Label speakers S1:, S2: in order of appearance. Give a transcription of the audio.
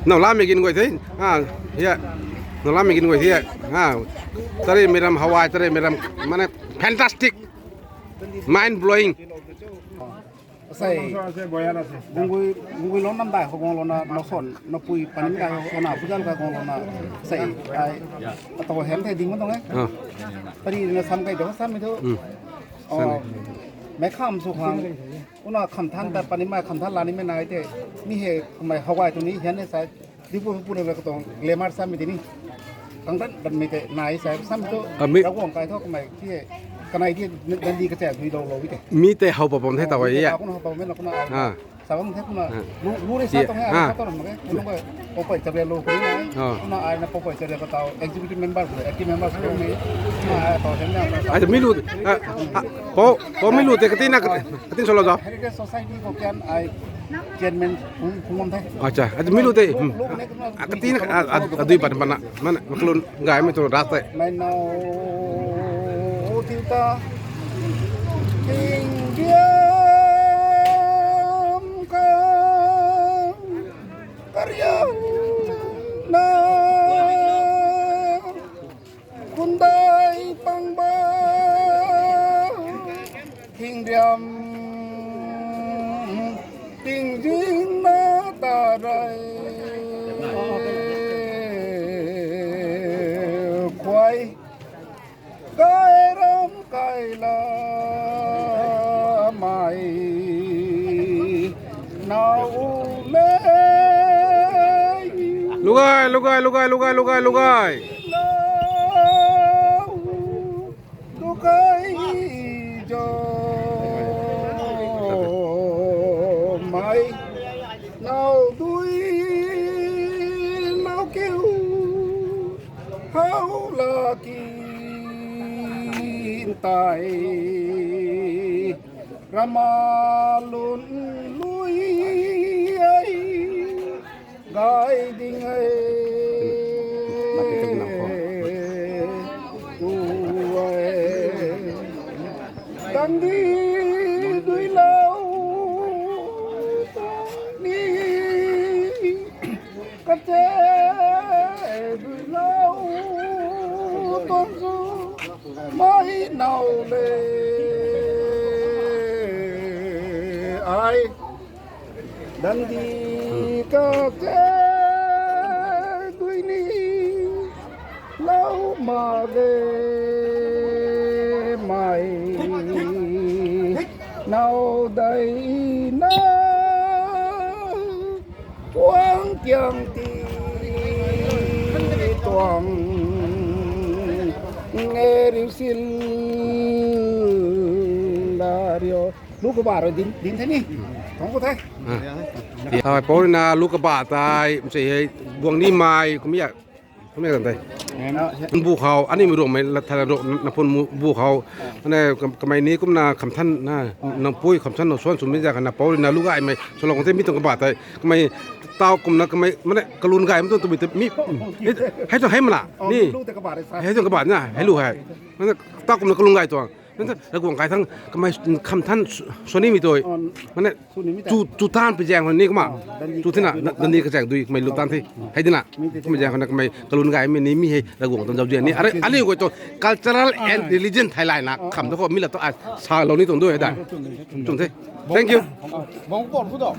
S1: น้องล้าไม่กินก๋วยเตี๋ยวเฮียน้องล้าไม่กินก๋วยเตี๋ยวtadi miram Hawaii tadi miram mana fantastic mind blowing
S2: ใส่งุยล้นน้ำได้เขากองล้นน้ำสนน้ำปุยปันนี้ได้เขาหนาผู้จัดการกองล้นใส่ไอ้ตัวแฮมไทยดิ้งมันตรงนี้ตอนนี้เราทำไก่เดี๋ยวซ้ำไม่ถูกแม่ข้ามสุขังอุณหคำท่านแต่ปันนี้มาคำท่านร้านนี้ไม่นายแต่นี่เหตุทำไมฮาวายตรงนี้เห็นในสายที่พูดในเรื่องตรงเลมาร์ซ้ำไม่ที่นี่ตั้งแต่ดันไม่แต่นายสายซ้ำไม่ถูกเราก็วงไก่เท่าทำไมที่กันในที่ดันดีกระแจมีโลวิเต
S1: มีแต่เขาบอกผมให้ต่อไปอ่ะ
S2: สาวมันแค่คุณรู้ได้ซะตรงนี้เขาต้องมันคุณต้องไปพอเปิดจะเรียนรู้คุณนะคุณน่าอายนะพอเปิดจะเรียนก็ต่อ executive member หรือ active member ตรงนี้ต่อเส้นยาว
S1: อาจจะไม่รู้พอไม่รู้แต่กตินักกติสโลจ้ะ
S2: Heritage Society ก็แกนไอเจนเมนคุณมองไทย
S1: อาจจะไม่รู้แต่กตินักดูปัจจุบันมันมันลุนง่ายไม่ตัวรักแต่
S2: ไม่เอาที่ตาทิ้งเดียวkarya na kundai pangba kingdom tingjing na tarai kwai kai ram kai la mai now
S1: lugai
S2: jo mai nào đuôi nào kêu hao là kim tài ramalun lui ai gai ding ai đang đi đuôi lâu đi cắt chế đuôi lâu tôn du mãi nào lệ ai đang đi cắt chế đuôi ni lâu mà về mày nào đây na quang chẳng ti toàn nghe điều xin là điều lúc của bà rồi đến thế nhỉ không có thế
S1: thôi bố na lúc các bà tai sẽ buông đi mai không biếtกันไปมันบูเขาอันนี้ไม่รวมไหมทารกนพลบูเขาเนี่ยกำไมนี้ก็น่าคำท่านน่ะน้ำปุ้ยคำท่านเราส่วนสมมิจากกันนะเปาเลยนะลูกไอ้ไม่ฉลองเต้มีตรงกระบาดแต่กำไมเต้ากลมนะกำไมมันเนี่ยกระลุนไก่มันต้องมีให้ต้องให้มันล่ะนี่ให้ต้องกระบาดเนี่ยให้ลูกให้มันเต้ากลมนะกระลุนไก่ตัวนั่นแล้วกวงไก่ทั้งกำไมคำท่านส่วนนี้มีตัวมันเนี่ยจูต้านไปแจงคนนี้ก็มาจูที่น่ะดันนี้ก็แจงดูไม่รู้ต้านที่ให้ดิน่ะก็ไม่แจงคนนั้นกำไมกระลุนไก่ไม่นี้มีให้แล้วกวงตอนเจ้าเดียนนี่อันนี้ก็ตัว cultural and religion ไทยไลน์นะคำทุกคนมีแล้วต้องอ่านชาเรานี่ตรงด้วยได้จุงที่ thank you
S2: มองก่อนพูดออก